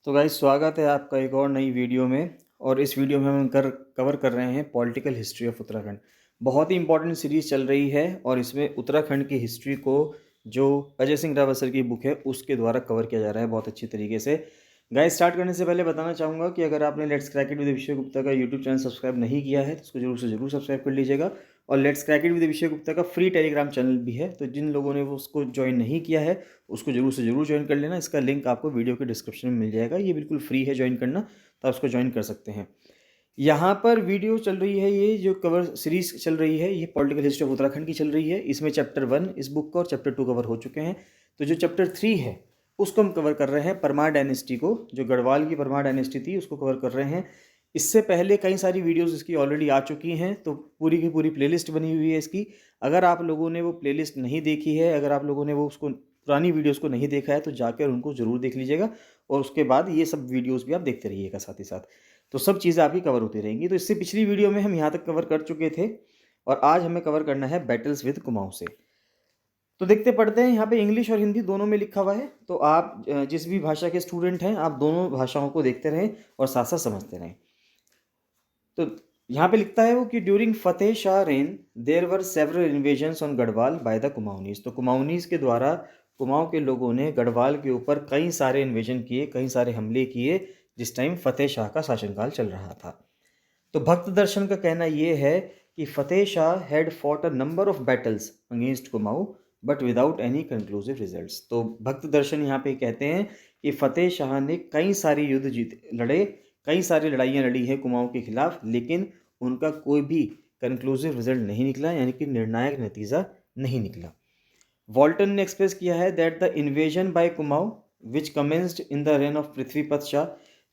तो गाइस स्वागत है आपका एक और नई वीडियो में। और इस वीडियो में हम कवर कर रहे हैं पॉलिटिकल हिस्ट्री ऑफ उत्तराखंड। बहुत ही इंपॉर्टेंट सीरीज़ चल रही है और इसमें उत्तराखंड की हिस्ट्री को जो अजय सिंह रावत सर की बुक है उसके द्वारा कवर किया जा रहा है बहुत अच्छी तरीके से। गाइस स्टार्ट करने से पहले बताना चाहूँगा कि अगर आपने let's crack it with Abhishek Gupta का यूट्यूब चैनल सब्सक्राइब नहीं किया है तो उसको जरूर से जरूर सब्सक्राइब कर लीजिएगा। और let's crack it with Abhishek Gupta का फ्री टेलीग्राम चैनल भी है, तो जिन लोगों ने वो उसको ज्वाइन नहीं किया है उसको जरूर से जरूर ज्वाइन कर लेना। इसका लिंक आपको वीडियो के डिस्क्रिप्शन में मिल जाएगा, ये बिल्कुल फ्री है ज्वाइन करना, तो आप उसको ज्वाइन कर सकते हैं। यहाँ पर वीडियो चल रही है, ये जो कवर सीरीज चल रही है ये पॉलिटिकल हिस्ट्री ऑफ उत्तराखंड की चल रही है। इसमें चैप्टर 1 इस बुक का और चैप्टर 2 कवर हो चुके हैं। तो जो चैप्टर 3 है उसको हम कवर कर रहे हैं, परमार डायनेस्टी को, जो गढ़वाल की परमार डायनेस्टी थी उसको कवर कर रहे हैं। इससे पहले कई सारी वीडियोस इसकी ऑलरेडी आ चुकी हैं, तो पूरी की पूरी प्लेलिस्ट बनी हुई है इसकी। अगर आप लोगों ने वो प्लेलिस्ट नहीं देखी है, अगर आप लोगों ने वो उसको पुरानी वीडियोस को नहीं देखा है तो जाकर उनको ज़रूर देख लीजिएगा। और उसके बाद ये सब वीडियोस भी आप देखते रहिएगा साथ ही साथ, तो सब चीज़ें आपकी कवर होती रहेंगी। तो इससे पिछली वीडियो में हम यहाँ तक कवर कर चुके थे और आज हमें कवर करना है बैटल्स विद कुमाऊं से। तो देखते पढ़ते हैं, यहाँ पे इंग्लिश और हिंदी दोनों में लिखा हुआ है, तो आप जिस भी भाषा के स्टूडेंट हैं आप दोनों भाषाओं को देखते रहें और साथ साथ समझते रहें। तो यहाँ पे लिखता है वो कि during Fateh Shah reign there were several invasions on Garhwal by the Kumaonese. तो कुमाऊनीज के द्वारा कुमाऊं के लोगों ने गढ़वाल के ऊपर कई सारे इन्वेजन किए, कई सारे हमले किए जिस टाइम फतेह शाह का शासनकाल चल रहा था। तो भक्त दर्शन का कहना यह है कि Fateh Shah had fought a number of battles against Kumaon but without any conclusive results. तो भक्त दर्शन यहाँ पे कहते हैं कि फतेह शाह ने कई सारे युद्ध लड़े, कई सारी लड़ाइयाँ लड़ी हैं कुमाऊं के खिलाफ, लेकिन उनका कोई भी कंक्लूसिव रिजल्ट नहीं निकला, यानी कि निर्णायक नतीजा नहीं निकला। वॉल्टन ने एक्सप्रेस किया है that the invasion by Kumaon which commenced in the reign of Prithvipat Shah.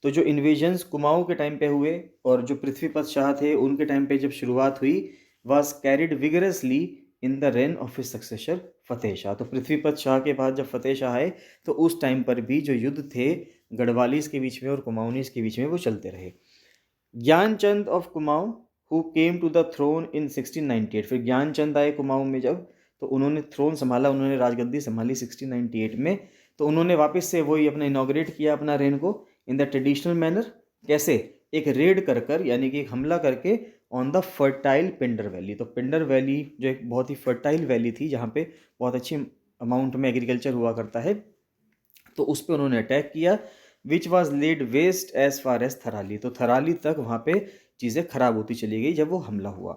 तो जो इन्वेजन्स कुमाऊं के टाइम पे हुए और जो पृथ्वीपत शाह थे उनके टाइम पे जब शुरुआत हुई, was carried vigorously in the reign of his successor Fateh Shah. तो पृथ्वीपत शाह के बाद जब फतेह शाह आए तो उस टाइम पर भी जो युद्ध थे गढ़वालीस के बीच में और कुमाऊनीस के बीच में वो चलते रहे। Gyanchand of Kumaon who came to the throne in 1698। फिर ज्ञानचंद आए कुमाऊं में जब, तो उन्होंने थ्रोन संभाला, उन्होंने राजगद्दी संभाली 1698 में। तो उन्होंने वापस से वही अपना इनॉग्रेट किया अपना रेन को इन द ट्रेडिशनल मैनर। कैसे? एक रेड कर कर, यानी कि एक हमला करके on the fertile Pindar valley. तो पिंडर वैली जो एक बहुत ही फर्टाइल वैली थी जहाँ पे बहुत अच्छी अमाउंट में एग्रीकल्चर हुआ करता है, तो उस पर उन्होंने अटैक किया, which was led west as far as Tharali. तो थराली तक वहाँ पे चीज़ें खराब होती चली गई जब वो हमला हुआ।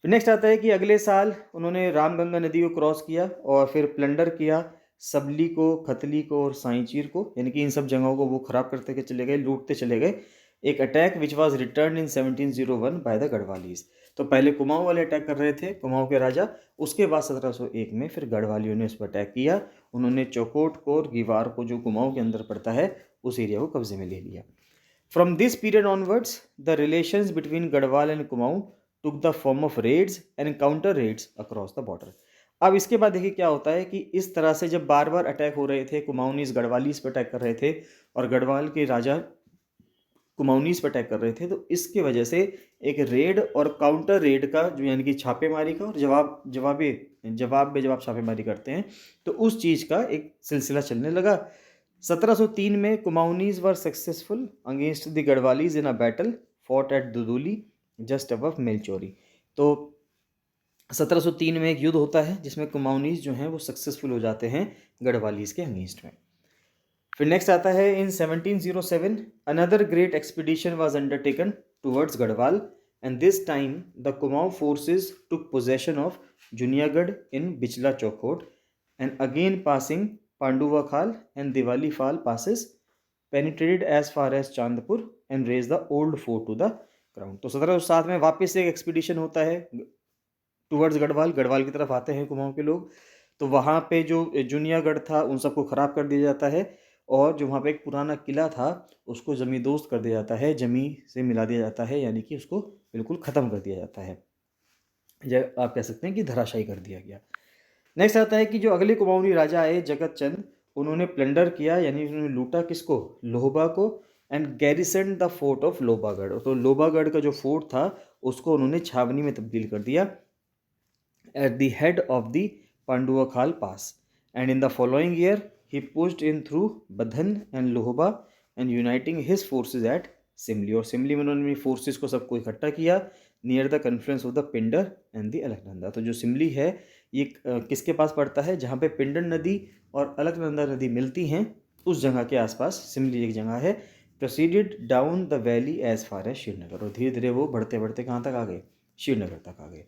फिर नेक्स्ट आता है कि अगले साल उन्होंने रामगंगा नदी को क्रॉस किया और फिर प्लंडर किया सबली को, खतली को और साईचीर को, यानी कि इन सब जगहों को वो खराब करते के चले गए, लूटते चले गए। एक attack which was return in 1701 by the Garhwalis. तो पहले कुमाऊं वाले अटैक कर रहे थे, कुमाऊं के राजा, उसके बाद 1701 में फिर गढ़वालियों ने उस पर अटैक किया। उन्होंने चौकोट को और गीवार को, जो कुमाऊं के अंदर पड़ता है, उस एरिया को कब्जे में ले लिया। From this period onwards the relations between Garhwal and Kumaon took the form of raids and counter raids across the border. अब इसके बाद देखिए क्या होता है कि इस तरह से जब बार बार अटैक हो रहे थे, कुमाऊनीस गढ़वालीस पर अटैक कर रहे थे और गढ़वाल के राजा कुमाऊनीस पर अटैक कर रहे थे, तो इसके वजह से एक रेड और काउंटर रेड का, जो यानी कि छापेमारी का और जवाब में जब आप छापेमारी करते हैं तो उस चीज़ का एक सिलसिला चलने लगा। 1703 में Kumaonese were successful against the Garhwalis in a battle fought at Duduli just above Melchori. तो 1703 में एक युद्ध होता है जिसमें कुमाऊनीज जो हैं वो सक्सेसफुल हो जाते हैं गढ़वालीज के अगेंस्ट में। फिर नेक्स्ट आता है in 1707 another great expedition was undertaken towards Garhwal and this time the Kumaon forces took possession of Juniyagarh in Bichla Chaukot and again passing Panduwa Khal and Diwali फाल passes penetrated as far as Chandpur and razed the old fort to the crown. तो 1707 में वापस एक expedition होता है towards Garhwal, Garhwal की तरफ आते हैं कुमाऊं के लोग। तो वहाँ पे जो जुनियागढ़ था उन सबको ख़राब कर दिया जाता है और जो वहाँ पे एक पुराना किला था उसको ज़मींदोज़ कर दिया जाता है, ज़मीन से मिला दिया जाता है, यानी कि उसको बिल्कुल ख़त्म कर दिया जाता है, जब आप कह सकते हैं कि धराशायी कर दिया गया। नेक्स्ट आता है कि जो अगले कुमाऊनी राजा आए जगत चंद, उन्होंने प्लंडर किया, यानी उन्होंने लूटा किसको? लोहबा को, and garrison the fort of Lobagarh. तो लोबागढ़ का जो फोर्ट था उसको उन्होंने छावनी में तब्दील कर दिया at the head of the Panduakhal Pass, and in the following year he pushed in through Badhan and Lohba and uniting his forces at Simli, और सिमली में उन्होंने फोर्सेस को सबको इकट्ठा किया near the confluence of the Pindar and the Alaknanda. तो जो सिमली है ये किसके पास पड़ता है, जहाँ पे पिंडर नदी और अलकनंदा नदी मिलती हैं उस जगह के आसपास सिमली एक जगह है। Proceeded down the valley as far as Srinagar, और धीरे धीरे वो बढ़ते बढ़ते कहाँ तक आ गए, श्रीनगर तक आ गए।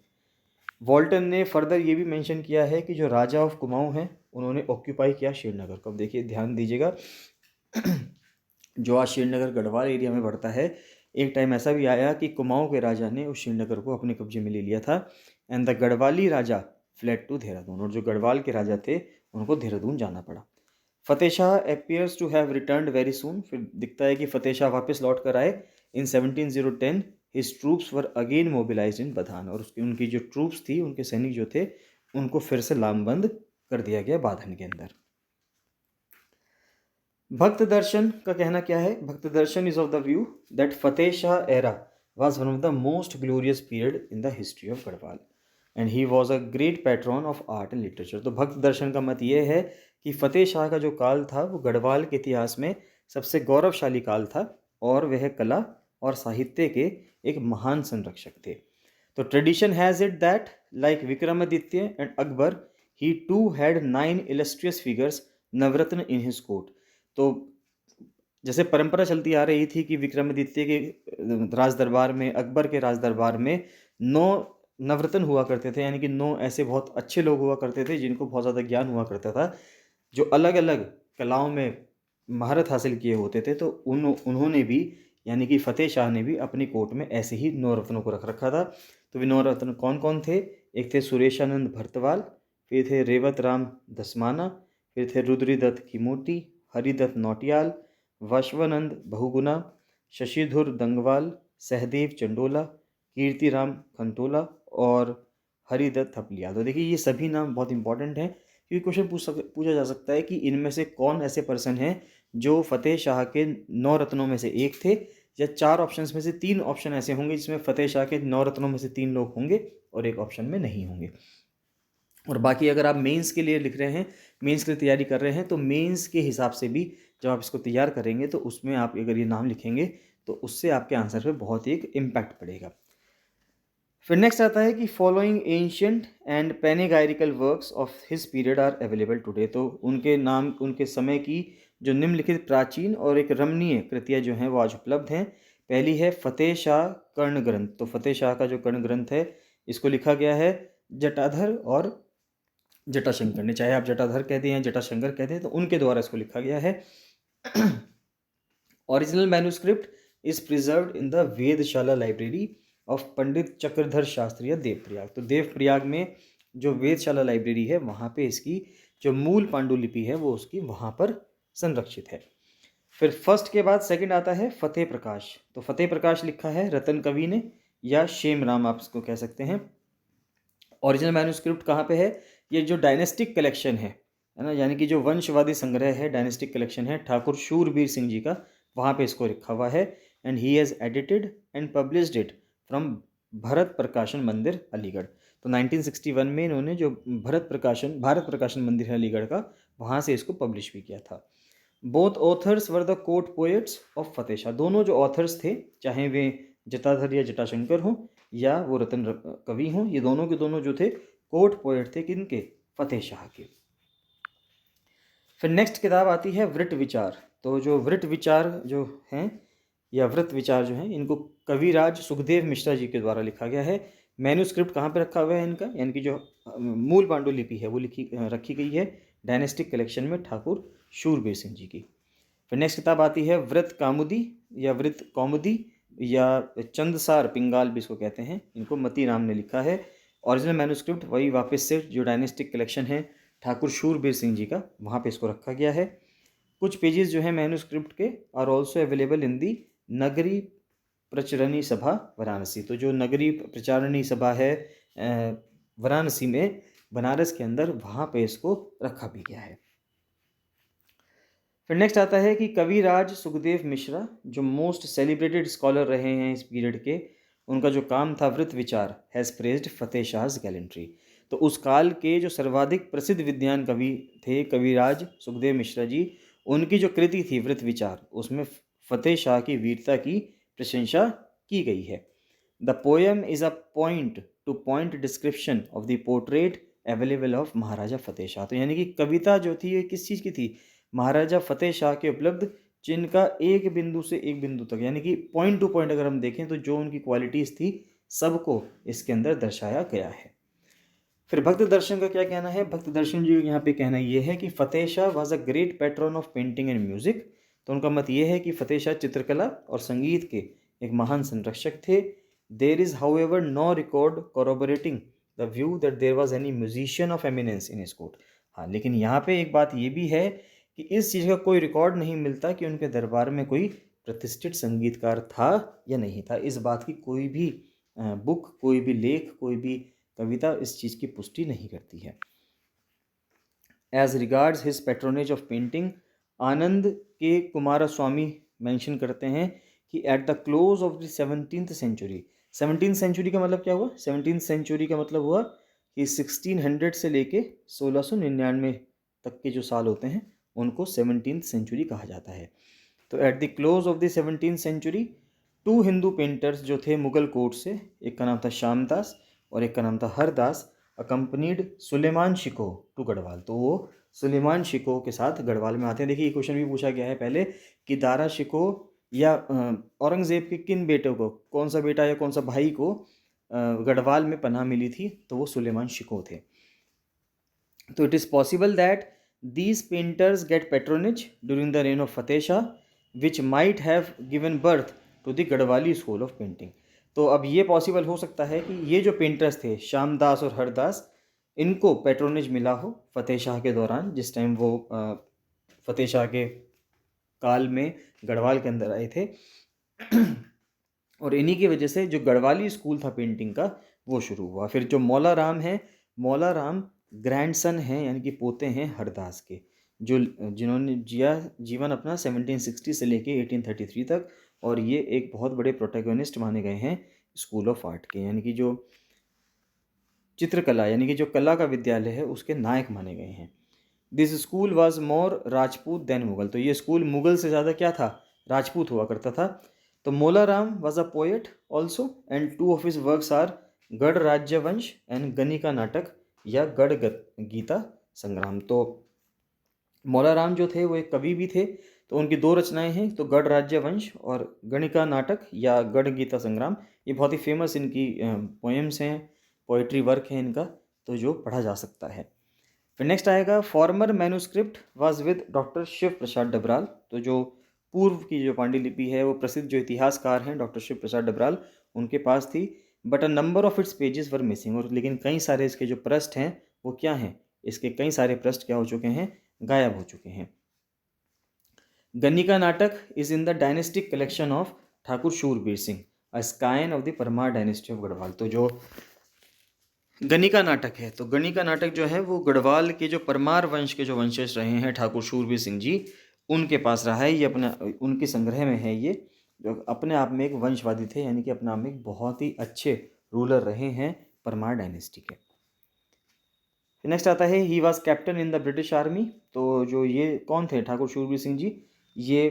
वॉल्टन ने फर्दर ये भी मेंशन किया है कि जो राजा ऑफ कुमाऊं हैं उन्होंने ऑक्यूपाई किया श्रीनगर को। अब देखिए ध्यान दीजिएगा जो आज श्रीनगर गढ़वाल एरिया में पड़ता है, एक टाइम ऐसा भी आया कि कुमाऊं के राजा ने उस श्रीनगर को अपने कब्जे में ले लिया था। And the Garhwali raja fled to Dehradun, और जो गढ़वाल के राजा थे उनको देहरादून जाना पड़ा। Fateh Shah appears to have returned very soon, फिर दिखता है कि फतेह शाह वापस लौट कर आए। In 1710 his troops were again mobilised in Badhan, और उनकी जो ट्रूप्स थी, उनके सैनिक जो थे, उनको फिर से लामबंद कर दिया गया बाधन के अंदर। भक्त दर्शन का कहना क्या है, Bhakt Darshan is of the view that Fateh Shah era was one of the most glorious period in the history of Garhwal and he was a great patron of art and literature। तो भक्त दर्शन का मत ये है कि फतेह शाह का जो काल था वो गढ़वाल के इतिहास में सबसे गौरवशाली काल था, और वह कला और साहित्य के एक महान संरक्षक थे। तो tradition has it that like Vikramaditya and Akbar he too had 9 illustrious figures Navratna in his court. तो जैसे परंपरा चलती आ रही थी कि विक्रमादित्य के राज दरबार में, अकबर के राज दरबार में 9 नवरत्न हुआ करते थे, यानी कि 9 ऐसे बहुत अच्छे लोग हुआ करते थे जिनको बहुत ज़्यादा ज्ञान हुआ करता था, जो अलग अलग कलाओं में महारत हासिल किए होते थे। तो उन्होंने भी, यानी कि फतेह शाह ने भी अपनी कोर्ट में ऐसे ही 9 रत्नों को रख रखा था। तो वे 9 रत्न कौन कौन थे, एक थे सुरेशानंद भरतवाल, फिर थे रेवत राम दसमाना, फिर थे रुद्रीदत्त कीमोटी, हरिदत्त नौटियाल, वशवानंद बहुगुना, शशिधुर दंगवाल, सहदेव चंडोला, कीर्तिराम खंटोला और हरिदत्त थपलिया। तो देखिए ये सभी नाम बहुत इंपॉर्टेंट हैं, क्योंकि क्वेश्चन पूछा जा सकता है कि इनमें से कौन ऐसे पर्सन हैं जो फतेह शाह के 9 रत्नों में से एक थे, या 4 ऑप्शंस में से 3 ऑप्शन ऐसे होंगे जिसमें फतेह शाह के 9 रत्नों में से 3 लोग होंगे और एक ऑप्शन में नहीं होंगे। और बाकी अगर आप मेंस के लिए लिख रहे हैं, मेंस के लिए तैयारी कर रहे हैं, तो मेंस के हिसाब से भी जब आप इसको तैयार करेंगे तो उसमें आप अगर ये नाम लिखेंगे तो उससे आपके आंसर पे बहुत ही एक इम्पैक्ट पड़ेगा। फिर नेक्स्ट आता है कि following ancient and panegyrical works of his period are available today. तो उनके नाम, उनके समय की जो निम्नलिखित प्राचीन और एक रमणीय कृतियाँ जो हैं वो आज उपलब्ध हैं। पहली है फतेह शाह कर्ण ग्रंथ। तो फतेह शाह का जो कर्ण ग्रंथ है इसको लिखा गया है जटाधर और जटाशंकर ने, चाहे आप जटाधर कह दें या जटाशंकर कह दें, तो उनके द्वारा इसको लिखा गया है। Original manuscript is preserved in the Vedshala library of Pandit Chakradhar Shastri Devprayag. तो देवप्रयाग में जो वेदशाला लाइब्रेरी है वहाँ पे इसकी जो मूल पांडुलिपि है वो उसकी वहाँ पर संरक्षित है। फिर फर्स्ट के बाद सेकंड आता है फतेह प्रकाश। तो फतेह प्रकाश लिखा है रतन कवि ने या शेम राम आप इसको कह सकते हैं। ओरिजिनल मैन्युस्क्रिप्ट कहाँ पे है, ये जो डायनेस्टिक कलेक्शन है ना, यानी कि जो वंशवादी संग्रह है, डायनेस्टिक कलेक्शन है ठाकुर शूरबीर सिंह जी का, वहाँ पे इसको लिखा हुआ है। And he has edited and published it from Bharat प्रकाशन मंदिर अलीगढ़। तो 1961 में इन्होंने जो भारत प्रकाशन मंदिर है अलीगढ़ का, वहाँ से इसको पब्लिश भी किया था। Both authors were the court poets of Fateh Shah. दोनों जो ऑथर्स थे, चाहे वे जटाधर या जटाशंकर हों या वो रतन कवि हों, ये दोनों के दोनों जो थे कोर्ट पोएट थे किनके, फतेह शाह के। फिर नेक्स्ट किताब आती है वृत्त विचार। तो जो वृत्त विचार जो हैं या वृत्त विचार जो हैं, इनको कविराज सुखदेव मिश्रा जी के द्वारा लिखा गया है। मैन्युस्क्रिप्ट कहाँ पे रखा हुआ है इनका, यानी कि जो मूल पांडुलिपि है वो रखी गई है डायनेस्टिक कलेक्शन में ठाकुर शूरबीर सिंह जी की। फिर नेक्स्ट किताब आती है वृत्त कामुदी या वृत्त कौमुदी या चंदसार पिंगाल भी इसको कहते हैं, इनको मती राम ने लिखा है। ओरिजिनल मैन्युस्क्रिप्ट वही वापस से जो डायनेस्टिक कलेक्शन है ठाकुर शूरबीर सिंह जी का, वहाँ पे इसको रखा गया है। कुछ पेजेस जो है मैन्युस्क्रिप्ट के आर ऑल्सो अवेलेबल इन दी नगरी प्रचारणी सभा वाराणसी। तो जो नगरी प्रचारणी सभा है वाराणसी में, बनारस के अंदर, वहाँ पे इसको रखा भी गया है। फिर नेक्स्ट आता है कि कविराज सुखदेव मिश्रा जो मोस्ट सेलिब्रेटेड स्कॉलर रहे हैं इस पीरियड के, उनका जो काम था वृत्त विचार, हैज़ प्रेज्ड फतेह शाह's गैलेंट्री। तो उस काल के जो सर्वाधिक प्रसिद्ध विद्वान कवि थे कविराज सुखदेव मिश्रा जी, उनकी जो कृति थी वृत्त विचार, उसमें फतेह शाह की वीरता की प्रशंसा की गई है। The poem is a point to point description of the portrait available of Maharaja Fateh Shah. तो यानी कि कविता जो थी ये किस चीज़ की थी? महाराजा फतेह शाह के उपलब्ध चिन्ह का एक बिंदु से एक बिंदु तक, यानी कि पॉइंट टू पॉइंट अगर हम देखें तो जो उनकी क्वालिटीज़ थी सबको इसके अंदर दर्शाया गया है। फिर भक्त दर्शन का क्या कहना है? भक्त दर्शन जी यहाँ पे कहना ये है कि Fateh Shah was a great patron of painting and music. तो उनका मत ये है कि फतेह शाह चित्रकला और संगीत के एक महान संरक्षक थे। There is however no record corroborating the view that there was any musician of eminence in his court. हाँ, लेकिन यहाँ पे एक बात ये भी है कि इस चीज़ का कोई रिकॉर्ड नहीं मिलता कि उनके दरबार में कोई प्रतिष्ठित संगीतकार था या नहीं था। इस बात की कोई भी बुक, कोई भी लेख, कोई भी कविता इस चीज़ की पुष्टि नहीं करती है। As regards his patronage of painting, Ananda K Coomaraswamy mention करते हैं कि at the close of the 17th century. 17th century का मतलब क्या हुआ? 17th सेंचुरी का मतलब हुआ कि 1600 से लेके 1699 तक के जो साल होते हैं उनको 17th सेंचुरी कहा जाता है। तो at the close of the 17th century 2 Hindu painters जो थे मुगल कोर्ट से, एक का नाम था श्यामदास और एक का नाम था हरदास, अकम्पनीड सुलेमान शिको टू गढ़वाल। तो वो सुलेमान शिको के साथ गढ़वाल में आते हैं। देखिए, ये क्वेश्चन भी पूछा गया है पहले कि दारा शिको या औरंगज़ेब के किन बेटों को, कौन सा बेटा या कौन सा भाई को गढ़वाल में पनाह मिली थी? तो वो सुलेमान शिको थे। तो it is possible that these painters get patronage during the reign of Fateh Shah, which might have given birth to the Garhwali school of painting. तो अब ये पॉसिबल हो सकता है कि ये जो पेंटर्स थे श्यामदास और हरदास, इनको पैट्रोनेज मिला हो फतेह शाह के दौरान, जिस टाइम वो फतेह शाह के काल में गढ़वाल के अंदर आए थे और इन्हीं की वजह से जो गढ़वाली स्कूल था पेंटिंग का वो शुरू हुआ। फिर जो मौला राम है, मौला राम ग्रैंडसन हैं यानी कि पोते हैं हरदास के, जो जिन्होंने जीवन अपना 1760 से लेके 1833 तक, और ये एक बहुत बड़े प्रोटैगनिस्ट माने गए हैं स्कूल ऑफ आर्ट के, यानी कि जो चित्रकला यानी कि जो कला का विद्यालय है उसके नायक माने गए हैं। This school was more Rajput than Mughal. तो ये स्कूल मुगल से ज़्यादा क्या था? राजपूत हुआ करता था। तो Maula Ram was a poet also and 2 of his works are Garh Rajyavansh and गणिका नाटक या गढ़ गीता संग्राम। तो मौला राम जो थे वो एक कवि भी थे, तो उनकी 2 रचनाएं हैं, तो गढ़ राज्यवंश और गणिका नाटक या गढ़ गीता संग्राम। ये बहुत ही फेमस इनकी पोएम्स हैं, पोइट्री वर्क है इनका, तो जो पढ़ा जा सकता है। फिर नेक्स्ट आएगा former manuscript was with doctor Shiv Prasad Dabral. तो जो पूर्व की जो पांडुलिपि है वो प्रसिद्ध जो इतिहासकार हैं डॉक्टर शिव प्रसाद डबराल, उनके पास थी। But a number of its pages were missing. और लेकिन कई सारे इसके जो पृष्ठ हैं वो क्या हैं? इसके कई सारे पृष्ठ क्या हो चुके हैं? गायब हो चुके हैं। Ganika Natak is in the dynastic collection of Thakur Shurbir Singh, a scion of the Parmar dynasty of Garhwal. तो जो गणिका नाटक है, तो गणिका नाटक जो है वो गढ़वाल के जो परमार वंश के जो वंशज रहे हैं ठाकुर शूरबीर सिंह जी, उनके पास रहा है। ये अपने उनके संग्रह में है ये, जो अपने आप में एक वंशवादी थे, यानी कि अपने आप में एक बहुत ही अच्छे रूलर रहे हैं परमार डायनेस्टी के। नेक्स्ट आता है he was captain in the British army. तो जो ये कौन थे? ठाकुर शूरबीर सिंह जी, ये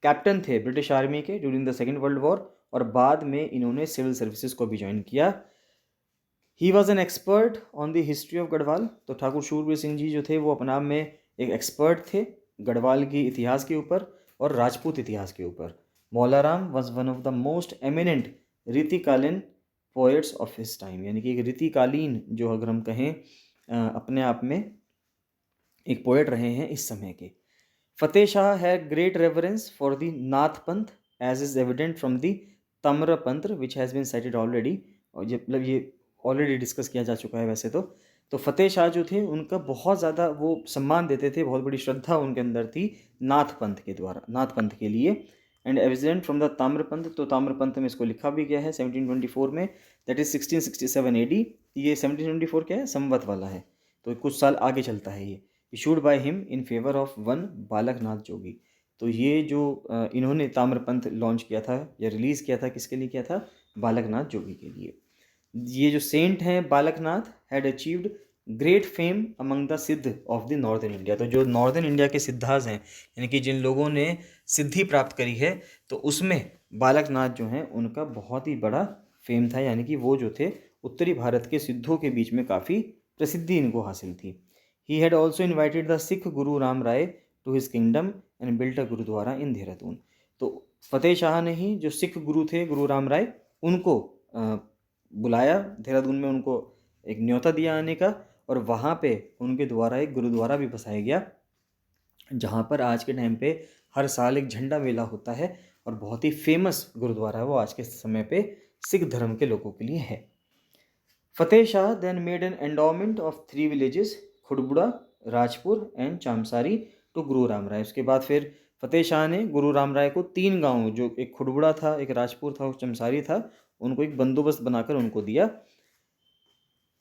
कैप्टन थे ब्रिटिश आर्मी के during the second world war, और बाद में इन्होंने सिविल सर्विसेज को भी ज्वाइन किया। He was an expert on the history of Garhwal. तो ठाकुर शूरबीर सिंह जी जो थे वो अपने आप में एक एक्सपर्ट थे गढ़वाल की इतिहास के ऊपर और राजपूत इतिहास के ऊपर। Maula Ram was one of the most eminent Ritikalin poets of his time, यानी कि एक रीतिकालीन जो अगर हम कहें अपने आप में एक पोएट रहे हैं इस समय के। Fateh Shah had great reference for the Nath Panth as is evident from the tamrapatra which has been cited already. और मतलब ये ऑलरेडी डिस्कस किया जा चुका है वैसे तो फतेह शाह जो थे उनका बहुत ज़्यादा वो सम्मान देते थे, बहुत बड़ी श्रद्धा उनके अंदर थी नाथ पंथ के द्वारा, नाथ पंथ के लिए। एंड एविडेंट फ्रॉम द ताम्रपंथ, तो ताम्रपंथ में इसको लिखा भी गया है 1724 में, दैट इज 1667 AD। ये 1724 क्या है? संवत वाला है, तो कुछ साल आगे चलता है ये। Issued by him in favour of one बालक नाथ जोगी। तो ये जो इन्होंने ताम्रपंथ लॉन्च किया था या रिलीज़ किया था, किसके लिए किया था? बालक नाथ जोगी के लिए। ये जो सेंट हैं Balak Nath had achieved great fame among the Siddh of the northern India. तो जो नॉर्दर्न इंडिया के सिद्धाज हैं, यानी कि जिन लोगों ने सिद्धि प्राप्त करी है, तो उसमें बालक नाथ जो हैं उनका बहुत ही बड़ा फेम था, यानी कि वो जो थे उत्तरी भारत के सिद्धों के बीच में काफ़ी प्रसिद्धि इनको हासिल थी। He had also invited the Sikh Guru Ram Rai to his kingdom and built a gurdwara in Dehradun. तो फतेह शाह ने ही जो सिख गुरु थे गुरु राम राय, उनको बुलाया देहरादून में, उनको एक न्योता दिया आने का, और वहाँ पे उनके द्वारा एक गुरुद्वारा भी बसाया गया, जहाँ पर आज के टाइम पे हर साल एक झंडा मेला होता है, और बहुत ही फेमस गुरुद्वारा है वो आज के समय पे सिख धर्म के लोगों के लिए है। Fateh Shah then made an endowment of 3 villages, Khurbura, Rajpur and Chamsari, to Guru Ram राय। उसके बाद फिर फतेह शाह ने गुरु राम राय को 3 गांव, जो एक खुड़बुड़ा था, एक राजपुर था और चमसारी था, उनको एक बंदोबस्त बनाकर उनको दिया।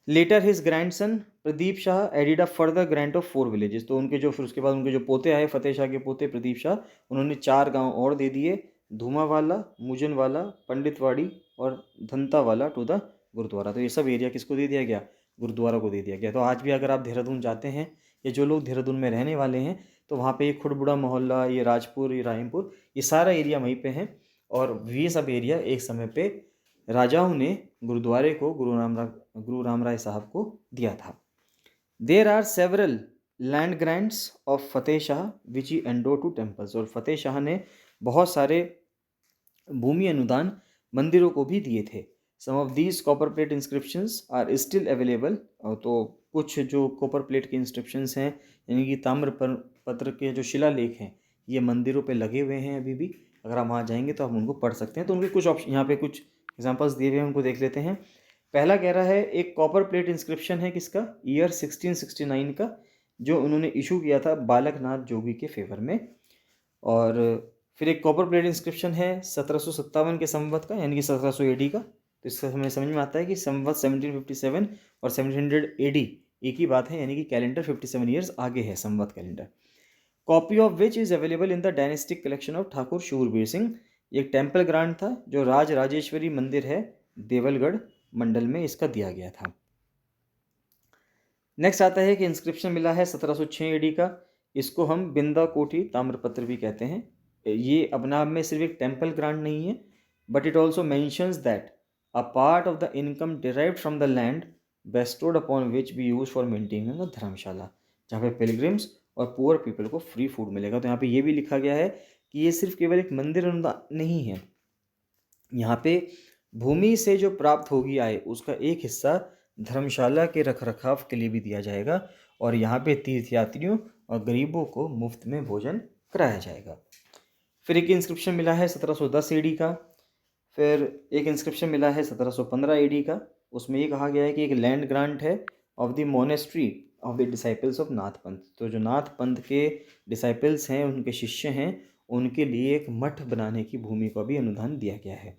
Later his grandson Pradeep Shah added a further grant of 4 villages. तो उनके जो फिर उसके बाद उनके जो पोते आए, फतेह शाह के पोते प्रदीप शाह, उन्होंने 4 गांव और दे दिए, धूमावाला, मुजनवाला, पंडितवाड़ी और धंतावाला टू द गुरुद्वारा। तो ये सब एरिया किसको दे दिया गया? गुरुद्वारा को दे दिया गया। तो आज भी अगर आप देहरादून जाते हैं, या जो लोग देहरादून में रहने वाले हैं, तो वहाँ पे ये खुड़बुड़ा मोहल्ला, ये राजपुर, ये राहिमपुर, ये सारा एरिया वहीं पे है, और ये सब एरिया एक समय पे राजाओं ने गुरुद्वारे को गुरु राम राय साहब को दिया था। There are several land grants of Fateh Shah which he endowed to temples. और फतेह शाह ने बहुत सारे भूमि अनुदान मंदिरों को भी दिए थे। Some of these copper plate inscriptions are still available. तो कुछ जो कॉपर प्लेट के इंस्क्रिप्शंस हैं, यानी कि ताम्र पत्र के जो शिलालेख हैं, ये मंदिरों पे लगे हुए हैं अभी भी। अगर आप वहाँ जाएंगे तो आप उनको पढ़ सकते हैं। तो उनके कुछ ऑप्शन यहाँ पे कुछ एग्जांपल्स दिए हुए हैं, उनको देख लेते हैं। पहला कह रहा है एक कॉपर प्लेट इंस्क्रिप्शन है, किसका? ईयर 1669 का, जो उन्होंने इशू किया था बालक नाथ जोगी के फेवर में। और फिर एक कॉपर प्लेट इंस्क्रिप्शन है 1757 के संवत का, यानी कि 1700 एडी का। तो इससे हमें समझ में आता है कि संवत 1757 और 1700 एडी एक ही बात है, यानी कि कैलेंडर 57 ईयर्स आगे है Samvat calendar. Copy of which is available in the dynastic collection of Thakur Shurveer Singh. एक टेम्पल ग्रांट था जो राज राजेश्वरी मंदिर है देवलगढ़ मंडल में, इसका दिया गया था। नेक्स्ट आता है कि इंस्क्रिप्शन मिला है 1706 एडी का, इसको हम बिंदा कोठी ताम्रपत्र भी कहते हैं। ये अपने आप में सिर्फ एक टेम्पल ग्रांट नहीं है, but it also mentions that a part of the income derived from the land bestowed upon which be use for maintaining a dharamshala, जहाँ पे पिलग्रिम्स और पुअर पीपल को फ्री फूड मिलेगा। तो यहाँ पे ये भी लिखा गया है कि ये सिर्फ केवल एक मंदिर अनुदान नहीं है, यहाँ पे भूमि से जो प्राप्त होगी आय, उसका एक हिस्सा धर्मशाला के रखरखाव के लिए भी दिया जाएगा, और यहाँ पे तीर्थयात्रियों और गरीबों को मुफ्त में भोजन कराया जाएगा। फिर एक इंस्क्रिप्शन मिला है 1710 एडी का। फिर एक इंस्क्रिप्शन मिला है 1715 एडी का। उसमें ये कहा गया है कि एक लैंड ग्रांट है of the monastery of the disciples of Nath Panth. तो जो नाथ पंथ के डिसाइपल्स हैं, उनके शिष्य हैं, उनके लिए एक मठ बनाने की भूमि का भी अनुदान दिया गया है।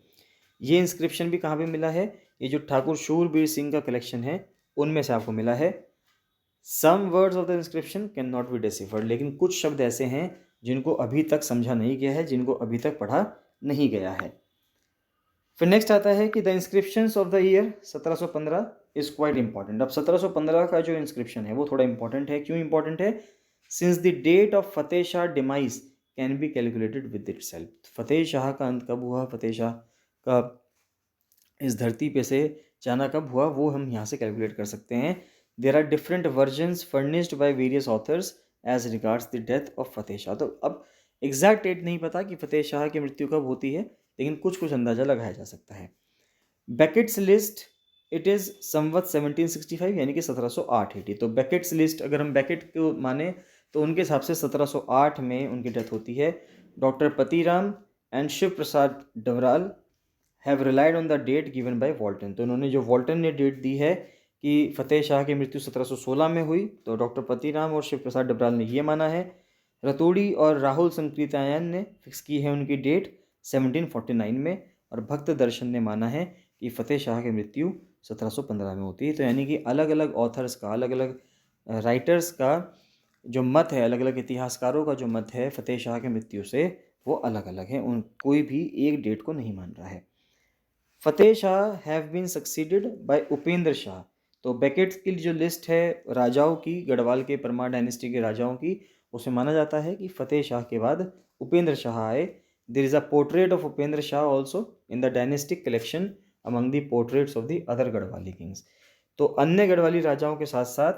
ये इंस्क्रिप्शन भी कहाँ पे मिला है? ये जो ठाकुर शूरवीर सिंह का कलेक्शन है उनमें से आपको मिला है। Some words of the inscription can not be deciphered. लेकिन कुछ शब्द ऐसे हैं जिनको अभी तक समझा नहीं गया है, जिनको अभी तक पढ़ा नहीं गया है। फिर नेक्स्ट आता है कि the inscriptions of the year 1715 is quite important. अब 1715 का जो इंस्क्रिप्शन है वो थोड़ा इंपॉर्टेंट है। क्यों इंपॉर्टेंट है? Since the date of Fateh Shah demise can be calculated with itself. Fateh Shah का अंत कब हुआ, फतेह शाह का इस धरती पे से जाना कब हुआ, वो हम यहाँ से कैलकुलेट कर सकते हैं। There are different versions furnished by various authors as regards the death of Fateh Shah. तो अब एग्जैक्ट डेट नहीं पता कि फतेह शाह की मृत्यु कब होती है, लेकिन कुछ कुछ अंदाजा लगाया जा सकता है। बैकेट्स लिस्ट इट इज़ संवत 1765, यानी कि 1708 एडी। तो बैकेट्स लिस्ट, अगर हम बैकेट को माने तो उनके हिसाब से 1708 में उनकी डेथ होती है। Doctor Patiram and Shiv Prasad Dabral have relied on the date given by Walton. तो उन्होंने जो वॉल्टन ने डेट दी है कि फतेह शाह की मृत्यु 1716 में हुई, तो डॉक्टर पतिराम और शिव प्रसाद डबराल ने ये माना है। रतोड़ी और राहुल संकृतायन ने फिक्स की है उनकी डेट 1749 में, और भक्त दर्शन ने माना है कि फतेह शाह की मृत्यु 1715 में होती है। तो यानी कि अलग अलग ऑथर्स का, अलग अलग राइटर्स का जो मत है, अलग अलग इतिहासकारों का जो मत है फतेह शाह की मृत्यु से, वो अलग अलग है। उन कोई भी एक डेट को नहीं मान रहा है। Fateh Shah have been succeeded by Upendra Shah, तो बेकेट की जो लिस्ट है राजाओं की, गढ़वाल के परमार डायनेस्टी के राजाओं की, उसमें माना जाता है कि फतेह शाह के बाद उपेंद्र शाह आए। There is a portrait of Upendra Shah also in the dynastic collection among the portraits of the other Garhwali kings. तो अन्य गढ़वाली राजाओं के साथ साथ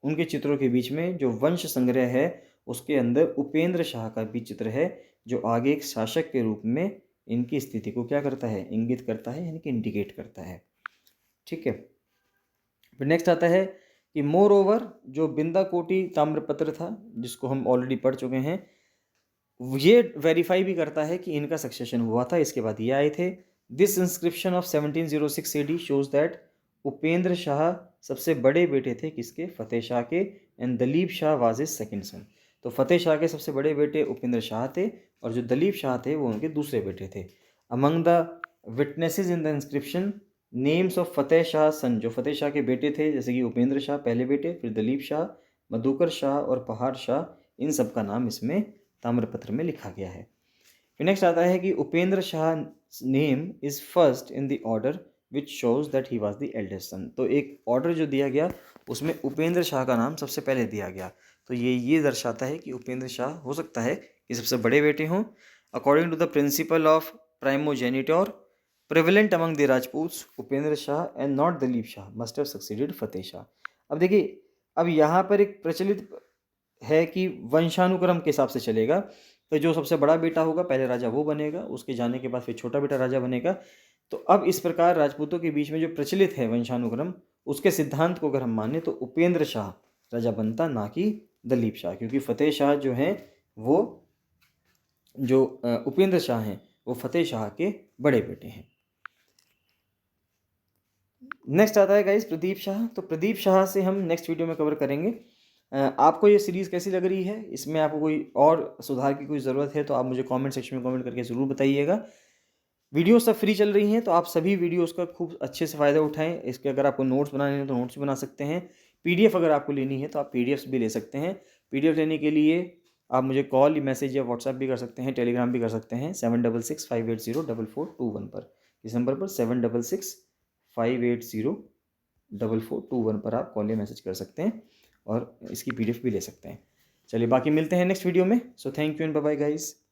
उनके चित्रों के बीच में जो वंश संग्रह है उसके अंदर उपेंद्र शाह का भी चित्र है, जो आगे एक शासक के रूप में इनकी स्थिति को क्या करता है, इंगित करता है, यानी कि इंडिकेट करता है। ठीक है, फिर नेक्स्ट आता है कि मोर ओवर जो बिंदा कोटी ताम्रपत्र था, जिसको हम ऑलरेडी पढ़ चुके हैं, ये वेरीफाई भी करता है कि इनका सक्सेशन हुआ था, इसके बाद ये आए थे। This inscription of 1706 AD shows that Upendra Shah सबसे बड़े बेटे थे किसके, फतेह शाह के, and Dalip Shah was his second son. तो फतेह शाह के सबसे बड़े बेटे उपेंद्र शाह थे और जो दलीप शाह थे वो उनके दूसरे बेटे थे। Among the witnesses in the inscription names of Fateh Shah son, जो फतेह शाह के बेटे थे जैसे कि उपेंद्र शाह पहले बेटे, फिर दलीप शाह, मधुकर शाह और पहाड़ शाह, इन सब का नाम इसमें ताम्रपत्र में लिखा गया है। फिर नेक्स्ट आता है कि Upendra Shah name is first in the order which shows that he was the eldest son. तो एक ऑर्डर जो दिया गया उसमें उपेंद्र शाह का नाम सबसे पहले दिया गया, तो ये दर्शाता है कि उपेंद्र शाह हो सकता है कि सबसे बड़े बेटे हों। According to the principle of primogeniture prevalent among the Rajputs, Upendra Shah and not Dalip Shah must have succeeded Fateh Shah. अब देखिए, अब यहाँ पर एक प्रचलित है कि वंशानुक्रम के हिसाब से चलेगा, तो जो सबसे बड़ा बेटा होगा पहले राजा वो बनेगा, उसके जाने के बाद फिर छोटा बेटा राजा बनेगा। तो अब इस प्रकार राजपूतों के बीच में जो प्रचलित है वंशानुक्रम, उसके सिद्धांत को अगर हम माने तो उपेंद्र शाह राजा बनता, ना कि दलीप शाह, क्योंकि फतेह शाह जो हैं वो जो उपेंद्र शाह हैं वो फतेह शाह के बड़े बेटे हैं। नेक्स्ट आता है गाइस प्रदीप शाह। तो प्रदीप शाह से हम नेक्स्ट वीडियो में कवर करेंगे। आपको ये सीरीज़ कैसी लग रही है, इसमें आपको कोई और सुधार की कोई ज़रूरत है तो आप मुझे कमेंट सेक्शन में कमेंट करके ज़रूर बताइएगा। वीडियो सब फ्री चल रही हैं तो आप सभी वीडियोस का खूब अच्छे से फ़ायदा उठाएं। इसके अगर आपको नोट्स बनाने हैं तो नोट्स भी बना सकते हैं, पीडीएफ अगर आपको लेनी है तो आप पीडीएफ्स भी ले सकते हैं। पीडीएफ लेने के लिए आप मुझे कॉल, मैसेज या व्हाट्सएप भी कर सकते हैं, टेलीग्राम भी कर सकते हैं 7665804421 पर। इस नंबर पर 7665804421 पर आप कॉल या मैसेज कर सकते हैं और इसकी पीडीएफ भी ले सकते हैं। चलिए बाकी मिलते हैं नेक्स्ट वीडियो में। So thank you and bye bye guys.